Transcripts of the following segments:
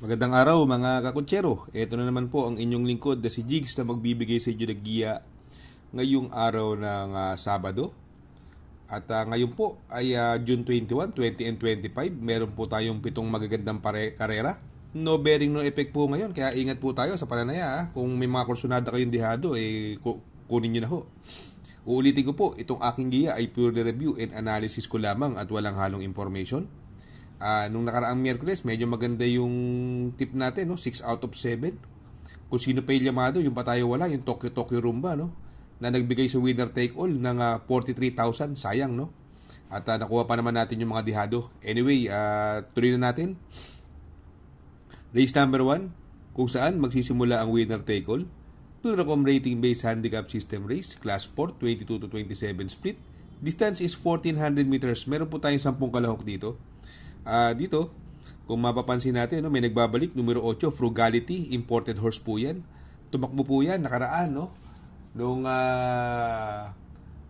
Magandang araw mga kakutsero. Ito na naman po ang inyong lingkod na si Jigs na magbibigay sa inyo ng giya ngayong araw ng Sabado. At ngayon po ay June 21, 20 and 25. Meron po tayong 7 magagandang karera. No bearing no effect po ngayon, kaya ingat po tayo sa pananaya. Kung may mga kursunada kayong dihado, kunin nyo na ho. Uulitin ko po, itong aking giya ay pure review and analysis ko lamang at walang halong information. Nung nakaraang Miyerkules, medyo maganda yung tip natin, no? 6 out of 7. Kung sino pa yung Yamado, yung patayo wala, yung Tokyo Rumba, no? Na nagbigay sa winner take all ng 43,000, sayang, no? At nakuha pa naman natin yung mga dihado. Anyway, tuloy na natin. Race number 1, kung saan magsisimula ang winner take all. Pilracom rating based handicap system race, class 4, 22 to 27 split. Distance is 1,400 meters. Meron po tayong 10 kalahok dito. Dito, kung mapapansin natin, no, may nagbabalik, numero 8, Frugality, imported horse po yan. Tumakbo po yan, nakaraan, no? Noong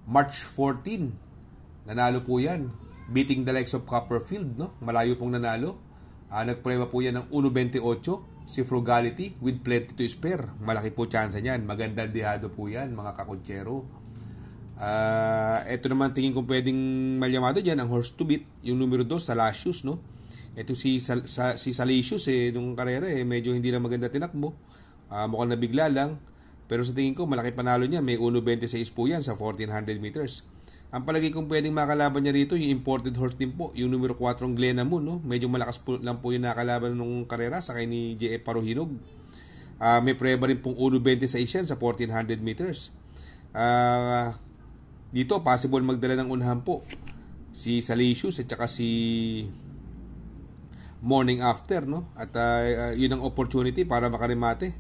March 14, nanalo po yan. Beating the likes of Copperfield, no? Malayo pong nanalo. Nagprema po yan ng 1.28, si Frugality, with plenty to spare. Malaki po chance niyan. Magandang dihado po yan, mga kakontsero. Ito naman tingin kong pwedeng malyamado dyan ang horse to beat, yung numero 2 Salasius, no? Ito si Salasius nung karera medyo hindi na maganda tinakbo, mukhang nabigla lang, pero sa tingin ko malaki panalo niya. May 1.26 po yan sa 1,400 meters. Ang palagi kong pwedeng makalaban niya rito yung imported horse din po, yung numero 4 Glenamoon, no? Medyo malakas po lang po yung nakalaban nung karera sa kay ni J.F. Paruhinog. May preba rin pong 1.26 yan sa 1,400 meters. Dito, possible magdala ng unahan po si Salasius at saka si Morning After, no? At yun ang opportunity para makarimate.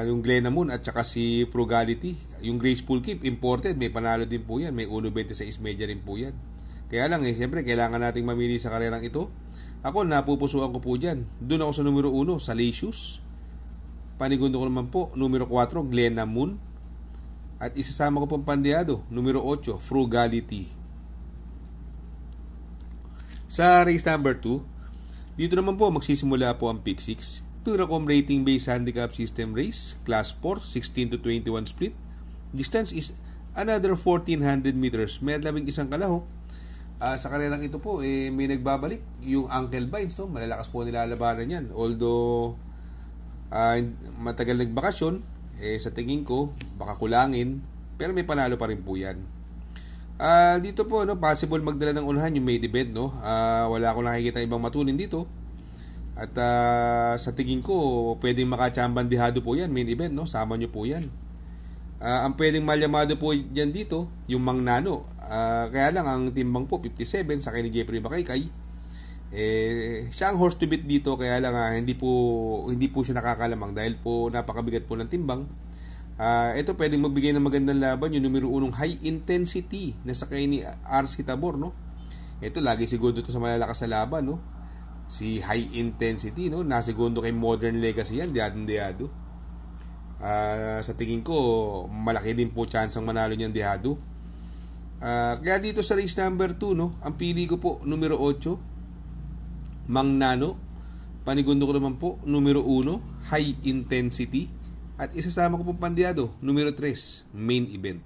Yung Glenamoon at saka si Frugality. Yung Graceful Keep, imported, may panalo din po yan. May 1.26 media rin po yan. Kaya lang, siyempre, kailangan nating mamili sa karerang ito. Ako, napupusuan ko po dyan. Doon ako sa numero 1, Salasius. Panigundo ko naman po, numero 4, Glenamoon. At isasama ko pong pandiyado, numero 8, Frugality. Sa race number 2, dito naman po magsisimula po ang pick 6. Pilracom rating based handicap system race, class 4, 16 to 21 split. Distance is another 1,400 meters. May labing isang kalahok. Sa karerang ito po, may nagbabalik yung Uncle Vines, no? Malalakas po nilalabanan yan. Although matagal nagbakasyon, sa tingin ko, baka kulangin, pero may panalo pa rin po yan. Dito po, no, possible magdala ng unahan yung main event, no? Wala akong nakikita ibang matulin dito. At sa tingin ko, pwedeng makachambang dihado po yan, main event, no? Sama nyo po yan. Ang pwedeng malyamado po yan dito, yung Mang Nano. Kaya lang, ang timbang po, 57, sa kay ni Jeffrey Makaykay. Siya ang horse to beat dito, kaya lang hindi po siya nakakalamang dahil po napakabigat po ng timbang. Ito pwedeng magbigay ng magandang laban yung numero 1 High Intensity na sakay ni RC Tabor, no? Ito lagi segundo to sa malalakas na laban, no? Si High Intensity, no? Nasegundo kay Modern Legacy yan, dihado. Sa tingin ko malaki din po chance ang manalo niyang dihado. Kaya dito sa race number 2, no, ang pili ko po numero 8 Mang Nano. Panigundo ko naman po, numero 1, High Intensity. At isasama ko pong pandiyado, numero 3, Main Event.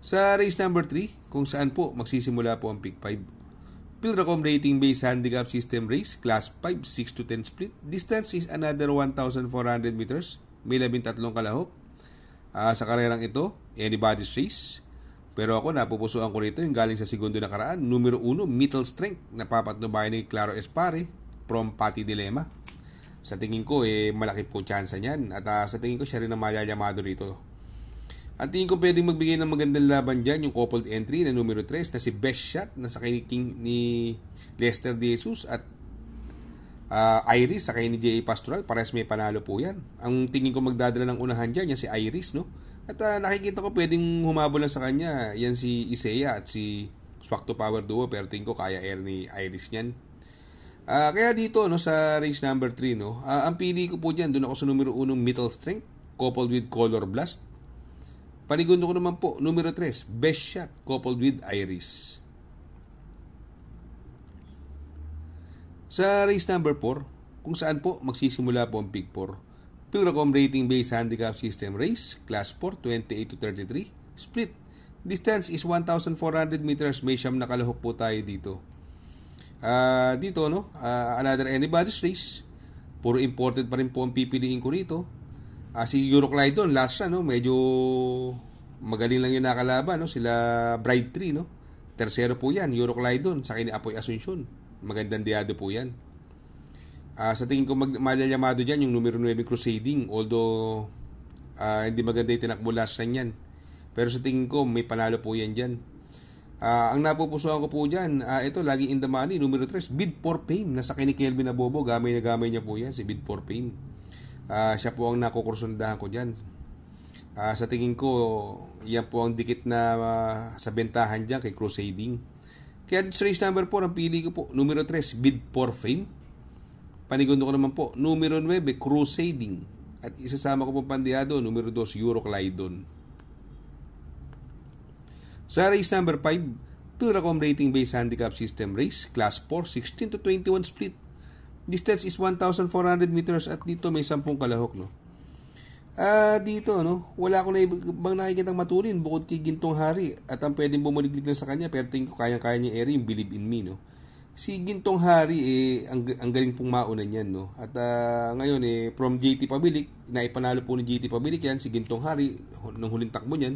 Sa race number 3, kung saan po magsisimula po ang pick 5. Pilracom rating based handicap system race, class 5, 6 to 10 split. Distance is another 1,400 meters. May 13 kalahok. Sa karerang ito, anybody's race. Pero ako, napupusuan ko rito yung galing sa segundo na karaan. Numero 1, Middle Strength. Napapatnubayan ni Claro Espare from Pati Dilema. Sa tingin ko, malaki po chance niyan. At sa tingin ko, siya rin ang mayalyamado rito. At tingin ko pwedeng magbigay ng magandang laban dyan yung coupled entry na numero 3 na si Best Shot na sakay ni Lester De Jesus at Iris sakay ni J.A. Pastoral. Parehas may panalo po yan. Ang tingin ko magdadala ng unahan dyan, yan si Iris, no? At nakikita ko pwedeng humabol lang sa kanya yan si Isaiah at si Swak to Power Duo, pero tingin ko kaya air ni Iris niyan. Kaya dito, no, sa race number 3, no, ang pili ko po dyan, doon ako sa numero 1 Middle Strength coupled with Color Blast. Panigundo ko naman po, numero 3, Best Shot, coupled with Iris. Sa race number 4, kung saan po magsisimula po ang Pick 4. Pilracom Rating Based Handicap System Race, Class 4, 28 to 33, split. Distance is 1,400 meters. May siyam na kalahok po tayo dito. Dito, no? Another anybody's race. Puro imported pa rin po ang pipiliin ko rito. Si Euroclydon, last run, no? Medyo magaling lang yung nakalaban, no? Sila Bride 3, no? Tercero po yan, Euroclydon, sa akin Apoy Asuncion. Magandang diado po yan. Sa tingin ko malalamado dyan yung numero 9 Crusading, although hindi maganda yung tinakbo last run yan. Pero sa tingin ko may panalo po yan dyan. Ang napupusuan ko po dyan, ito lagi in the money, numero 3, Bid for Fame. Nasa kay ni Kelvin Abobo, gamay na gamay niya po yan, si Bid for Fame. Siya po ang nakukursundahan ko dyan. Sa tingin ko, yan po ang dikit na sa bentahan dyan kay Crusading. Kaya sa race number 4, ang pili ko po, numero 3, Bid for Fame. Panigundo ko naman po, numero 9, Crusading. At isasama ko po pandiyado, numero 2, Euroclydon. Sa race number 5, Pilracom Rating Based Handicap System Race, Class 4, 16 to 21 split. Distance is 1,400 meters at dito may 10 kalahok, no? Dito, no? Wala ko na ibang nakikitang matulin bukod kay Gintong Hari at ang pwedeng bumaliglig lang sa kanya pero tingin ko kayang-kaya niya eri yung Believe in Me, no? Si Gintong Hari, ang galing pong maunan yan, no? At ngayon, from JT Pabilik, naipanalo po ni JT Pabilik yan, si Gintong Hari, nung huling takbo niyan.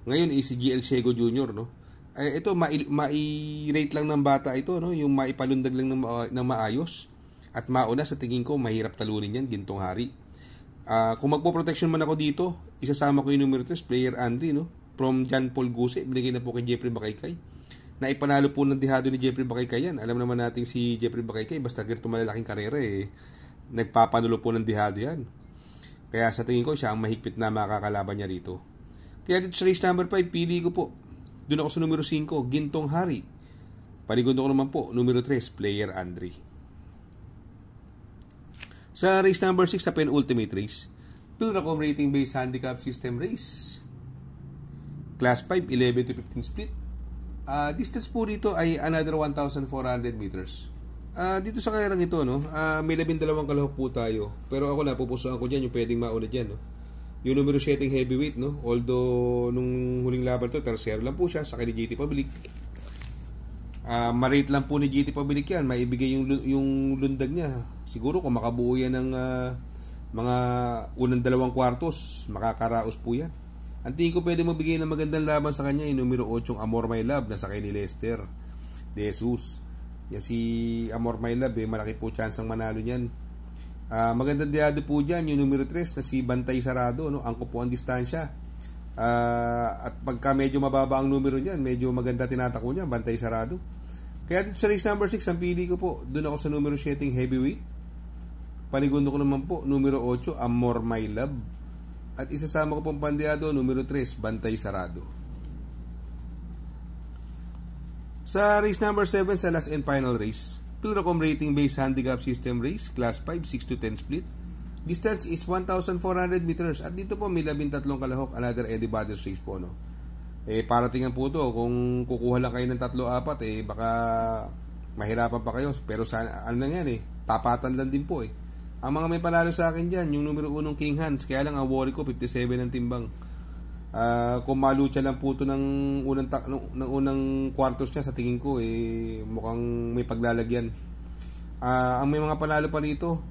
Ngayon, si GL Sego Jr., no? Ito, mai-rate lang ng bata ito, no? Yung maipalundag lang ng maayos. At mauna, sa tingin ko, mahirap talunin yan, Gintong Hari. Kung magpo-protection man ako dito, isasama ko yung numero 3, Player Andre, no? From John Paul Guse, binigay na po kay Jeffrey Bakaykay. Naipanalo po ng dihado ni Jeffrey Bakaykay yan. Alam naman natin si Jeffrey Bakaykay, basta ganito malalaking karera, nagpapanulo po ng dihado yan. Kaya sa tingin ko, siya ang mahigpit na makakalaban niya rito. Kaya dito sa race number 5, pili ko po. Doon ako sa numero 5, Gintong Hari. Panigundo ko naman po, numero 3, Player Andre. Sa race number 6, sa penultimate race, Pilracom Rating Based Handicap System Race, Class 5, 11 to 15 split. Distance po dito ay another 1,400 meters. Dito sa karerang ito, no, may 12 kalahok po tayo. Pero ako napupusuan ko dyan yung pwedeng mauna dyan, no. Yung numero 7 heavyweight, no, although nung huling laban to, tercero lang po siya sa kay JT Pabilik. Ma-rate lang po ni JT Pabilik yan, maibigay yung lundag niya. Siguro kung makabuo yan ng mga unang 2 kwartos, makakaraos po yan. Ang tingin ko pwede magbigay ng magandang laban sa kanya yung numero 8, Amor My Love, na sa kay ni Lester De Jesus. Yan si Amor My Love, malaki po chance ang manalo niyan. Magandang diado po dyan yung numero 3 na si Bantay Sarado, no? Angko po ang distansya. At pagka medyo mababa ang numero niyan, medyo maganda tinatako niya, Bantay Sarado. Kaya dito sa race number 6, ang pili ko po, doon ako sa numero 7 heavyweight. Panigundo ko naman po, numero 8, Amor My Love. At isasama ko pong pandiado, numero 3, Bantay Sarado. Sa race number 7, sa last and final race, Pilracom Rating Based Handicap System Race, Class 5, 6 to 10 split. Distance is 1,400 meters. At dito po may 13 kalahok, another anybody's race po, no? Paratingan po to, kung kukuha lang kayo ng 3-4, baka mahirapan pa kayo. Pero ano lang yan, tapatan lang din po, Ang mga may panalo sa akin dyan, yung numero 1 King Hans, kaya lang ang worry ko 57 ng timbang. Kung malucha lang po ito ng unang kwartos niya, sa tingin ko mukhang may paglalagyan. Ang may mga panalo pa rito,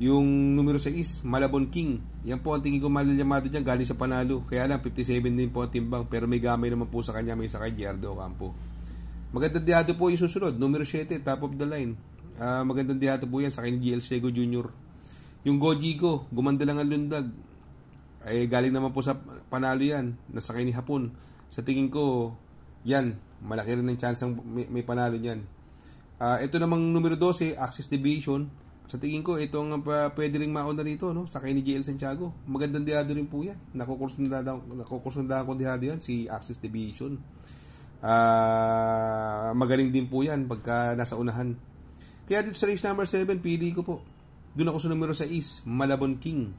yung numero 6, Malabon King. Yan po ang tingin ko malalamado dyan, galing sa panalo. Kaya lang 57 din po ang timbang, pero may gamay naman po sa kanya, may sakay Gerardo Ocampo. Magandang diado po yung susunod, numero 7, top of the line. Magandang dihato po yan sa kay GL Sego Jr. Yung Gojigo, gumanda lang ang lundag. Galing naman po sa panalo yan, nasa kay ni Hapon. Sa tingin ko, yan, malaki rin ng chance may panalo yan. Ito namang numero 12, Axis Division. Sa tingin ko, ito ang pwede rin mauna rito, no? Sa kay ni GL Santiago. Magandang diado rin po yan. Nakukursundahan ko diado yan, si Axis Division. Magaling din po yan pagka nasa unahan. Kaya dito sa race number 7, pili ko po. Doon ako sa numero 6, Malabon King.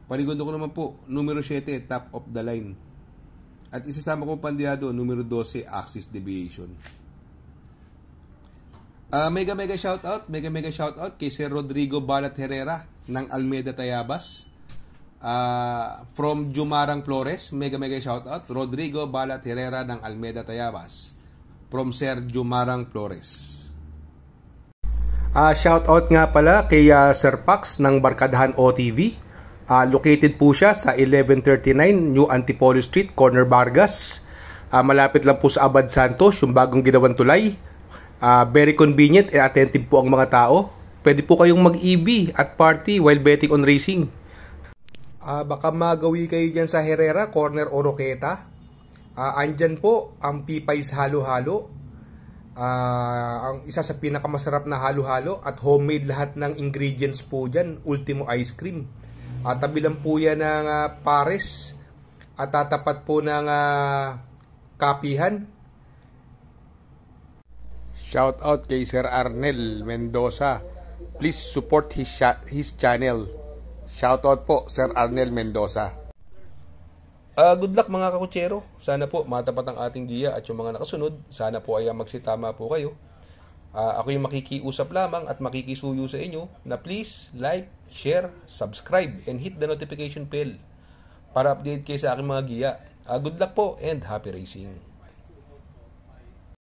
Panigundo ko naman po, numero 7, top of the line. At isasama ko pandiado, numero 12, Axis Deviation. Mega shoutout kay Sir Rodrigo Balat Herrera ng Almeda Tayabas. From Jumarang Flores, mega shoutout Rodrigo Balat Herrera ng Almeda Tayabas. From Sir Jumarang Flores. Shoutout nga pala kay Sir Pax ng Barkadahan OTV. Located po siya sa 1139 New Antipolo Street, Corner Vargas. Malapit lang po sa Abad Santos, yung bagong ginawang tulay. Very convenient and attentive po ang mga tao. Pwede po kayong mag-EB at party while betting on racing. Baka magawi kayo dyan sa Herrera, Corner Oroqueta. Andyan po ang Pipay's Halo-Halo. Ang isa sa pinakamasarap na halo-halo at homemade lahat ng ingredients po dyan. Ultimo Ice Cream. Tabi lang po yan ng Pares. At tatapat po ng Kapihan. Shout out kay Sir Arnel Mendoza. Please support his channel. Shout out po Sir Arnel Mendoza. Good luck mga kakutsero. Sana po matapat ang ating giya at yung mga nakasunod. Sana po ay magsitama po kayo. Ako yung makikiusap lamang at makikisuyo sa inyo na please like, share, subscribe, and hit the notification bell para update kayo sa aking mga giya. Good luck po and happy racing.